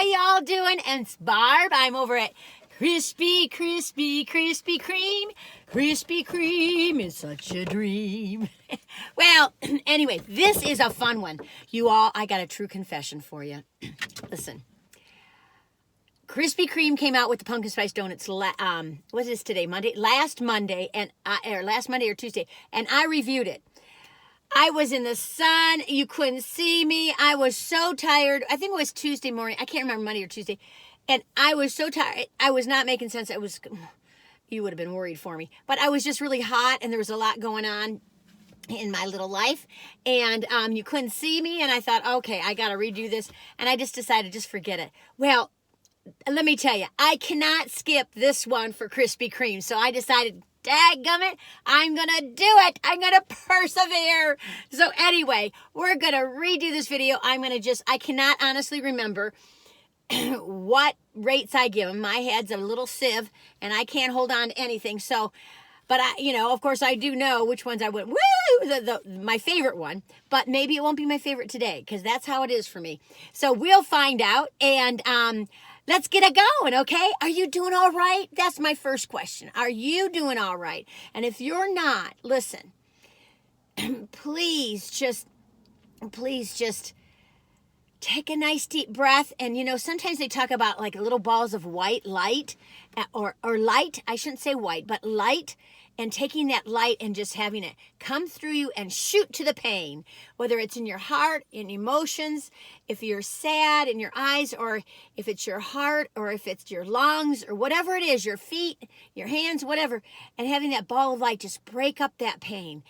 How y'all doing? And it's Barb. I'm over at Krispy Kreme. Krispy Kreme is such a dream. Well, anyway, this is a fun one. You all, I got a true confession for you. Listen. Krispy Kreme came out with the pumpkin spice donuts. What is today? Monday? Last Monday or Tuesday, and I reviewed it. I was in the sun. You couldn't see me. I was so tired. I think it was Tuesday morning. I can't remember, Monday or Tuesday. And I was so tired. I was not making sense. You would have been worried for me. But I was just really hot, and there was a lot going on in my little life. And you couldn't see me, and I thought, okay, I got to redo this. And I just decided, just forget it. Well, let me tell you, I cannot skip this one for Krispy Kreme. So I decided, dadgummit, I'm going to do it. I'm going to persevere. So anyway, we're going to redo this video. I cannot honestly remember what rates I give them. My head's a little sieve, and I can't hold on to anything. So, but of course I do know which ones I went, woo, my favorite one. But maybe it won't be my favorite today, because that's how it is for me. So we'll find out, and let's get it going, okay? Are you doing all right? That's my first question. Are you doing all right? And if you're not, listen, please just take a nice deep breath. And, sometimes they talk about like little balls of white light or light. I shouldn't say white, but light. And taking that light and just having it come through you and shoot to the pain, whether it's in your heart, in emotions, if you're sad in your eyes, or if it's your heart, or if it's your lungs, or whatever it is, your feet, your hands, whatever, and having that ball of light just break up that pain.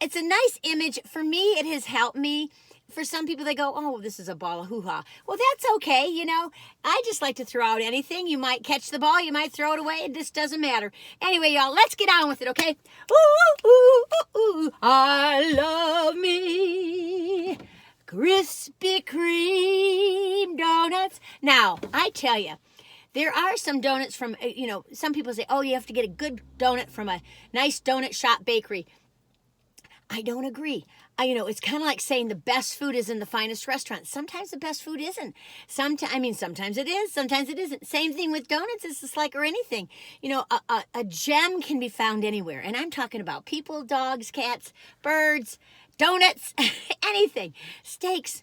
It's a nice image. For me, it has helped me. For some people, they go, oh, this is a ball of hoo-ha. Well, that's okay, I just like to throw out anything. You might catch the ball, you might throw it away. It just doesn't matter. Anyway, y'all, let's get on with it, okay? Ooh, ooh, ooh, ooh, I love me Krispy Kreme donuts. Now, I tell you, there are some donuts from, some people say, oh, you have to get a good donut from a nice donut shop bakery. I don't agree. It's kind of like saying the best food is in the finest restaurant. Sometimes the best food isn't. Sometimes it is. Sometimes it isn't. Same thing with donuts. It's just like or anything. A gem can be found anywhere. And I'm talking about people, dogs, cats, birds, donuts, anything. Steaks,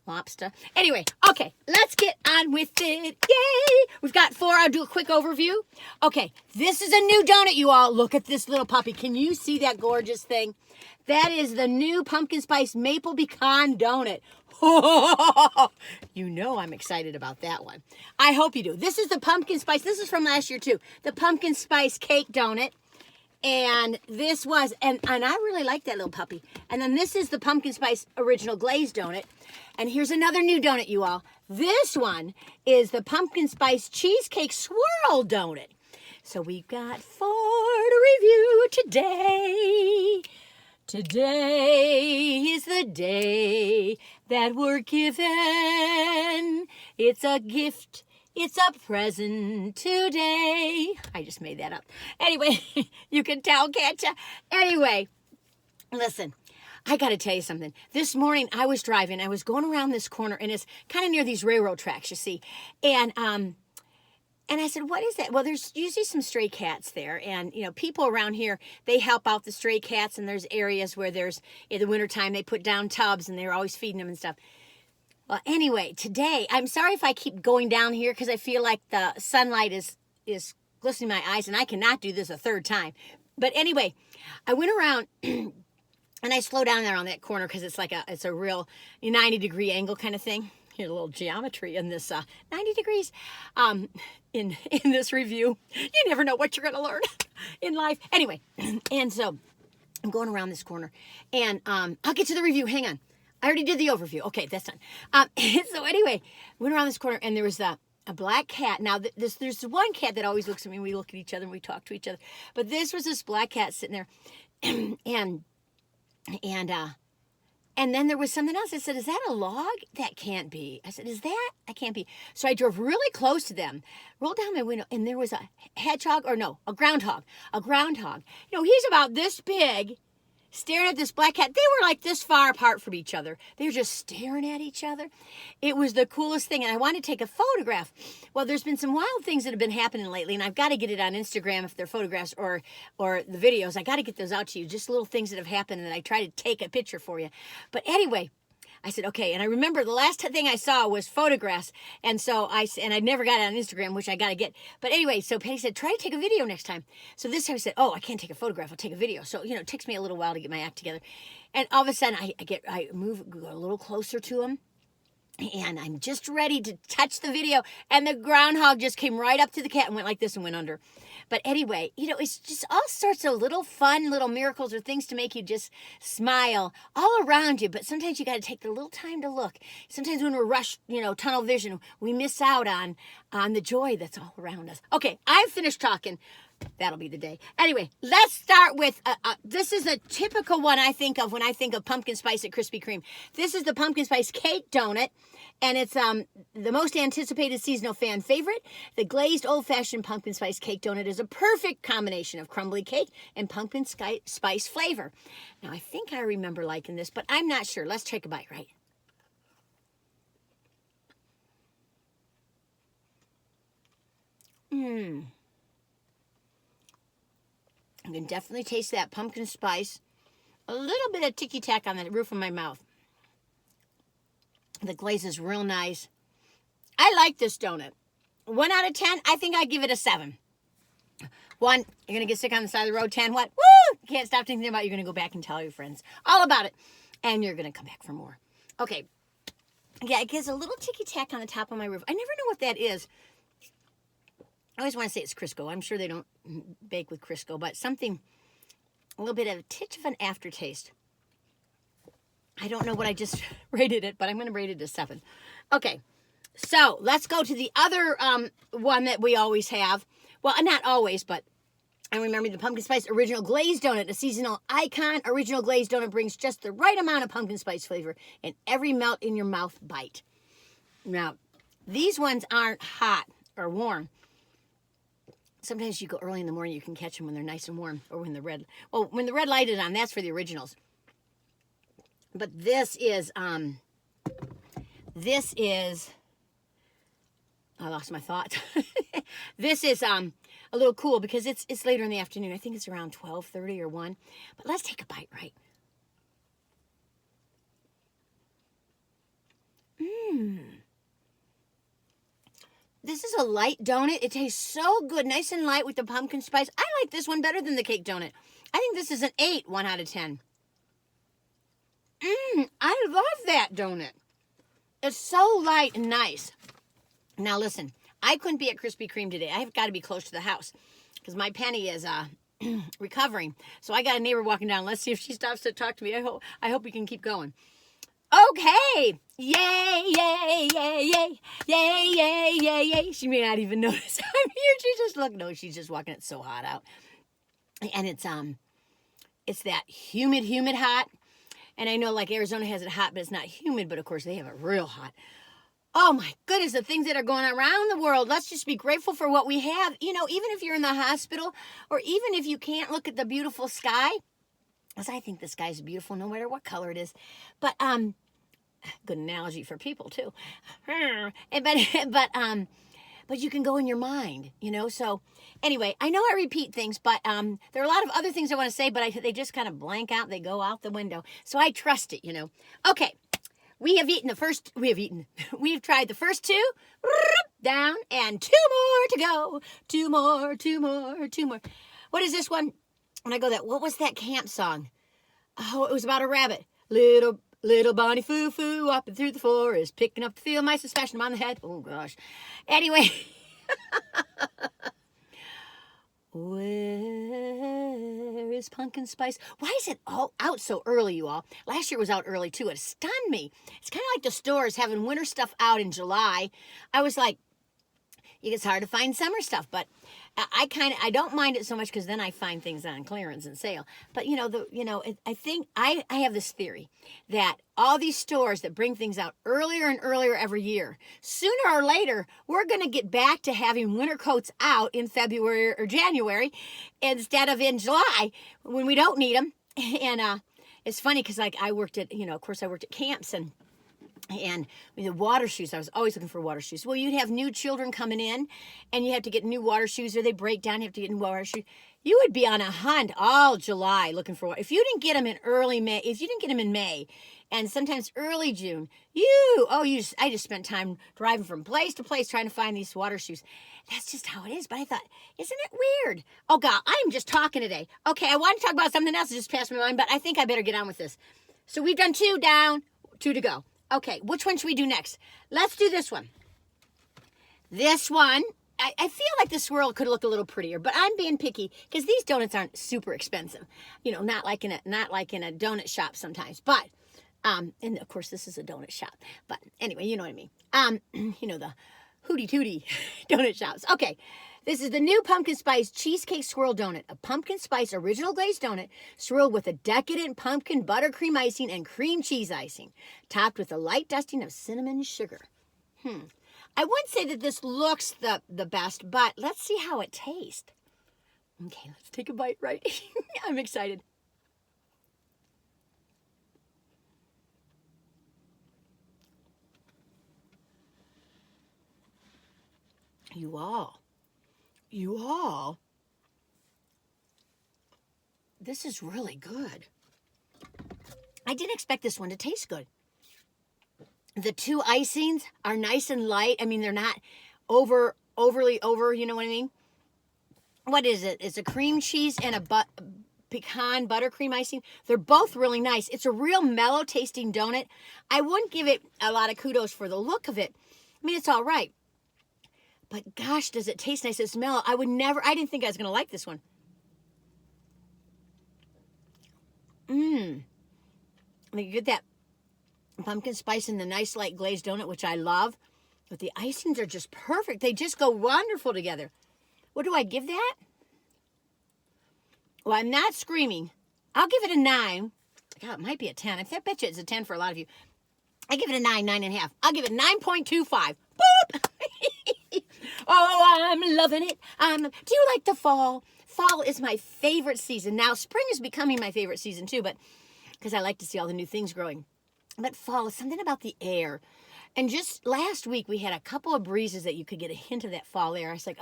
lobster. Anyway, okay, let's get on with it. Yay! We've got 4. I'll do a quick overview. Okay, this is a new donut, you all. Look at this little puppy. Can you see that gorgeous thing? That is the new pumpkin spice maple pecan donut. I'm excited about that one. I hope you do. This is the pumpkin spice. This is from last year too. The pumpkin spice cake donut. And this was, and I really like that little puppy. And then this is the pumpkin spice original glazed donut. And here's another new donut, you all. This one is the pumpkin spice cheesecake swirl donut. So we've got 4 to review today. Today is the day that we're given. It's a gift. It's a present today. I just made that up. Anyway, you can tell, can't you? Anyway, listen, I got to tell you something. This morning I was driving. I was going around this corner, and it's kind of near these railroad tracks, you see. And I said, what is that? Well, there's usually some stray cats there. And, people around here, they help out the stray cats. And there's areas where in the wintertime, they put down tubs and they're always feeding them and stuff. Well, anyway, today, I'm sorry if I keep going down here because I feel like the sunlight is glistening my eyes. And I cannot do this a third time. But anyway, I went around and I slowed down there on that corner because it's a real 90-degree angle kind of thing. Here's a little geometry in this 90 degrees in this review. You never know what you're going to learn in life. Anyway, and so I'm going around this corner, and I'll get to the review. Hang on. I already did the overview. Okay, that's done. So anyway, went around this corner, and there was a black cat. Now, there's one cat that always looks at me, and we look at each other, and we talk to each other. But this was this black cat sitting there, and then there was something else. I said, is that a log? That can't be. I said, is that? That can't be. So I drove really close to them, rolled down my window, and there was a hedgehog, a groundhog. A groundhog. He's about this big, staring at this black cat. They were like this far apart from each other. They were just staring at each other. It was the coolest thing, and I wanted to take a photograph. Well, there's been some wild things that have been happening lately, and I've got to get it on Instagram if they're photographs or the videos. I got to get those out to you, just little things that have happened, and I try to take a picture for you. But anyway, I said, okay. And I remember the last thing I saw was photographs. And so I never got it on Instagram, which I got to get. But anyway, so Penny said, try to take a video next time. So this time I said, oh, I can't take a photograph. I'll take a video. So, it takes me a little while to get my act together. And all of a sudden I go a little closer to him. And I'm just ready to touch the video. And the groundhog just came right up to the cat and went like this and went under. But anyway, it's just all sorts of little fun, little miracles or things to make you just smile all around you. But sometimes you got to take the little time to look. Sometimes when we're rushed, tunnel vision, we miss out on the joy that's all around us. Okay, I've finished talking. That'll be the day. Anyway, let's start with, this is a typical one I think of when I think of pumpkin spice at Krispy Kreme. This is the pumpkin spice cake donut, and it's the most anticipated seasonal fan favorite. The glazed old-fashioned pumpkin spice cake donut is a perfect combination of crumbly cake and pumpkin spice flavor. Now, I think I remember liking this, but I'm not sure. Let's take a bite, right? I can definitely taste that pumpkin spice. A little bit of ticky-tack on the roof of my mouth. The glaze is real nice. I like this donut. 1 out of 10, I think I'd give it a 7. 1, you're going to get sick on the side of the road. 10, what? Woo! You can't stop thinking about it. You're going to go back and tell your friends all about it. And you're going to come back for more. Okay. Yeah, it gives a little ticky-tack on the top of my roof. I never know what that is. I always want to say it's Crisco. I'm sure they don't bake with Crisco, but something, a little bit of a titch of an aftertaste. I don't know what I just rated it, but I'm going to rate it a 7. Okay, so let's go to the other one that we always have. Well, not always, but I remember the pumpkin spice original glazed donut, a seasonal icon. Original glazed donut brings just the right amount of pumpkin spice flavor in every melt in your mouth bite. Now, these ones aren't hot or warm. Sometimes you go early in the morning, you can catch them when they're nice and warm, or when the red light is on, that's for the originals. But this is, I lost my thought. This is a little cool because it's later in the afternoon. I think it's around 12:30 or 1. But let's take a bite, right? This is a light donut. It tastes so good, nice and light with the pumpkin spice. I like this one better than the cake donut. I think this is an 8, 1 out of 10. I love that donut. It's so light and nice. Now listen, I couldn't be at Krispy Kreme today. I've got to be close to the house because my Penny is recovering. So I got a neighbor walking down. Let's see if she stops to talk to me. I hope we can keep going. Okay. Yay, yay, yay, yay, yay, yay, yay, yay. She may not even notice I'm here. She just look. No, she's just walking. It's so hot out. And it's that humid hot. And I know like Arizona has it hot, but it's not humid. But of course they have it real hot. Oh my goodness, the things that are going on around the world. Let's just be grateful for what we have. Even if you're in the hospital or even if you can't look at the beautiful sky, because I think the sky is beautiful no matter what color it is. But good analogy for people too. But you can go in your mind, So anyway, I know I repeat things, but there are a lot of other things I want to say, but they just kind of blank out. They go out the window. So I trust it, Okay. We've tried the first 2, down, and 2 more to go. 2 more, 2 more, 2 more. What is this one? When I go what was that camp song? Oh, it was about a rabbit. Little Bonnie Foo-Foo up and through the forest, picking up the field mice and smashing them on the head. Oh, gosh. Anyway. Where is pumpkin spice? Why is it all out so early, you all? Last year it was out early, too. It stunned me. It's kind of like the stores having winter stuff out in July. I was like, it's hard to find summer stuff, but I don't mind it so much because then I find things on clearance and sale. But I think I have this theory that all these stores that bring things out earlier and earlier every year, sooner or later, we're going to get back to having winter coats out in February or January instead of in July when we don't need them. And it's funny because like I worked at, of course I worked at camps and the water shoes, I was always looking for water shoes. Well, you'd have new children coming in and you have to get new water shoes or they break down, you have to get new water shoes. You would be on a hunt all July looking for water. If you didn't get them in early May, if you didn't get them in May and sometimes early June, I just spent time driving from place to place trying to find these water shoes. That's just how it is. But I thought, isn't it weird? Oh God, I'm just talking today. Okay, I want to talk about something else that just passed my mind, but I think I better get on with this. So we've done 2 down, 2 to go. Okay, which one should we do next? Let's do this one. This one, I feel like the swirl could look a little prettier, but I'm being picky because these donuts aren't super expensive. Not like in a donut shop sometimes. But, and of course this is a donut shop. But anyway, you know what I mean. The hootie tootie donut shops. Okay. This is the new Pumpkin Spice Cheesecake Swirl Donut, a pumpkin spice original glazed donut swirled with a decadent pumpkin buttercream icing and cream cheese icing, topped with a light dusting of cinnamon sugar. I wouldn't say that this looks the best, but let's see how it tastes. Okay, let's take a bite, right? I'm excited. You all, this is really good. I didn't expect this one to taste good. The 2 icings are nice and light. I mean, they're not overly over, you know what I mean? What is it? It's a cream cheese and a pecan buttercream icing. They're both really nice. It's a real mellow tasting donut. I wouldn't give it a lot of kudos for the look of it. I mean, it's all right. But gosh, does it taste nice? It's mellow. I didn't think I was going to like this one. You get that pumpkin spice and the nice light glazed donut, which I love. But the icings are just perfect. They just go wonderful together. What do I give that? Well, I'm not screaming. I'll give it a 9. God, it might be a 10. I bet you it's a 10 for a lot of you. I give it a 9, 9.5. I'll give it 9.25. Boop! Oh, I'm loving it. Do you like the fall? Fall is my favorite season. Now, spring is becoming my favorite season too, but because I like to see all the new things growing. But fall is something about the air. And just last week, we had a couple of breezes that you could get a hint of that fall air. I was like,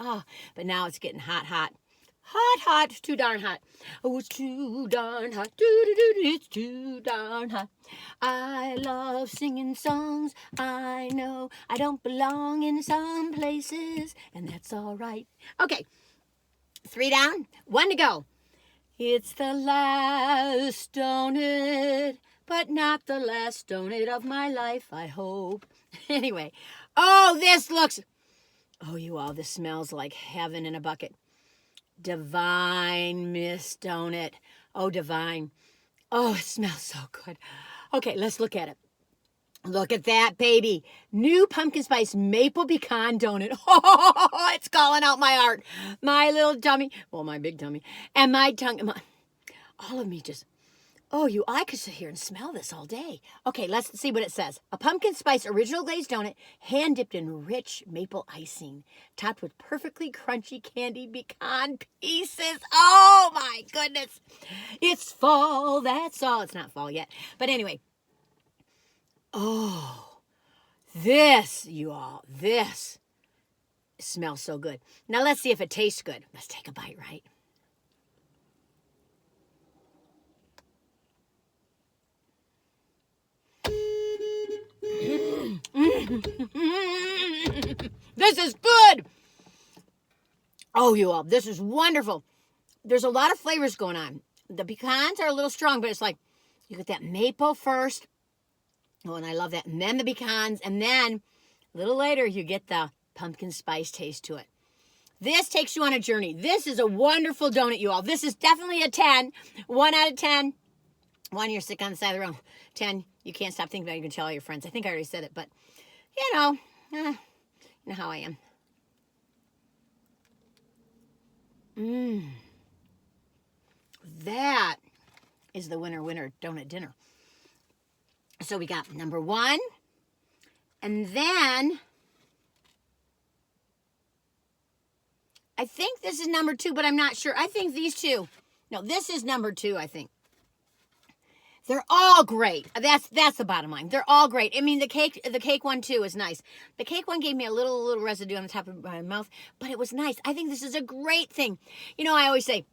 but now it's getting hot. Hot, too darn hot. Oh, it's too darn hot. It's too darn hot. I love singing songs. I know I don't belong in some places, and that's all right. Okay, 3 down, 1 to go. It's the last donut, but not the last donut of my life, I hope. Anyway, this smells like heaven in a bucket. Divine Miss Donut. Oh, divine. Oh, it smells so good. Okay, let's look at it. Look at that, baby. New pumpkin spice maple pecan donut. Oh, it's calling out my heart. My little tummy. Well, my big tummy. And my tongue. All of me just... I could sit here and smell this all day. Okay, let's see what it says. A pumpkin spice original glazed donut, hand dipped in rich maple icing, topped with perfectly crunchy candied pecan pieces. Oh my goodness. It's fall, that's all. It's not fall yet. But anyway. This smells so good. Now let's see if it tastes good. Let's take a bite, right? This is good. Oh, you all, this is wonderful. There's a lot of flavors going on. The pecans are a little strong, but it's like you get that maple first. Oh, and I love that. And then the pecans, and then a little later you get the pumpkin spice taste to it. This takes you on a journey. This is a wonderful donut, you all. This is definitely a 10. 1 out of 10. 1, you're sick on the side of the road. 10, you can't stop thinking about it. You can tell all your friends. I think I already said it, but you know how I am. That is the winner donut dinner. So we got number 1, and then I think this is number 2, but I'm not sure. I think these two. No, this is number 2, I think. They're all great. That's the bottom line. They're all great. I mean, the cake one too is nice. The cake one gave me a little residue on the top of my mouth, but it was nice. I think this is a great thing. You know, I always say,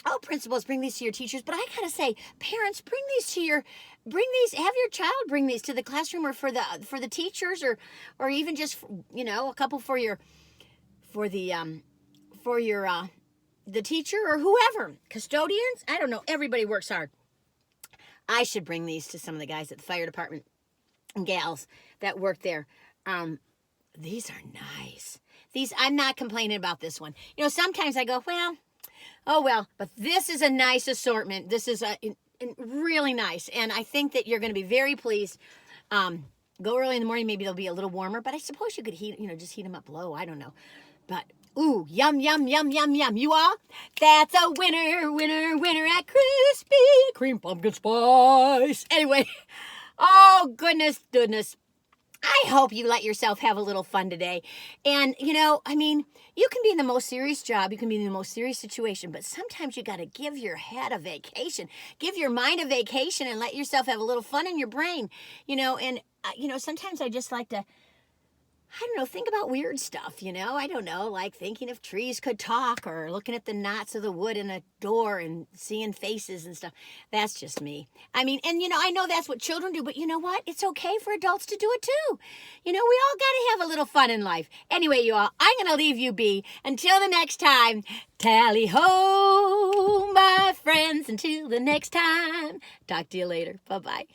oh, principals, bring these to your teachers, but I gotta say, parents, have your child bring these to the classroom or for the teachers or even just, you know, a couple for the teacher or whoever, custodians. I don't know. Everybody works hard. I should bring these to some of the guys at the fire department and gals that work there. These are nice. I'm not complaining about this one. You know, sometimes I go, well, oh well, but this is a nice assortment. This is really nice, and I think that you're going to be very pleased. Go early in the morning, maybe they'll be a little warmer, but I suppose you could just heat them up low. I don't know, but ooh, yum, yum, yum, yum, yum. You all? That's a winner, winner, winner at Krispy Kreme Pumpkin Spice. Anyway, oh, goodness. I hope you let yourself have a little fun today. And, you know, I mean, you can be in the most serious job. You can be in the most serious situation. But sometimes you got to give your head a vacation. Give your mind a vacation and let yourself have a little fun in your brain. You know, and, sometimes I just like to, I don't know, think about weird stuff, you know? I don't know, like thinking if trees could talk or looking at the knots of the wood in a door and seeing faces and stuff. That's just me. I mean, and, I know that's what children do, but you know what? It's okay for adults to do it too. We all got to have a little fun in life. Anyway, you all, I'm going to leave you be. Until the next time, tally-ho, my friends. Until the next time. Talk to you later. Bye-bye.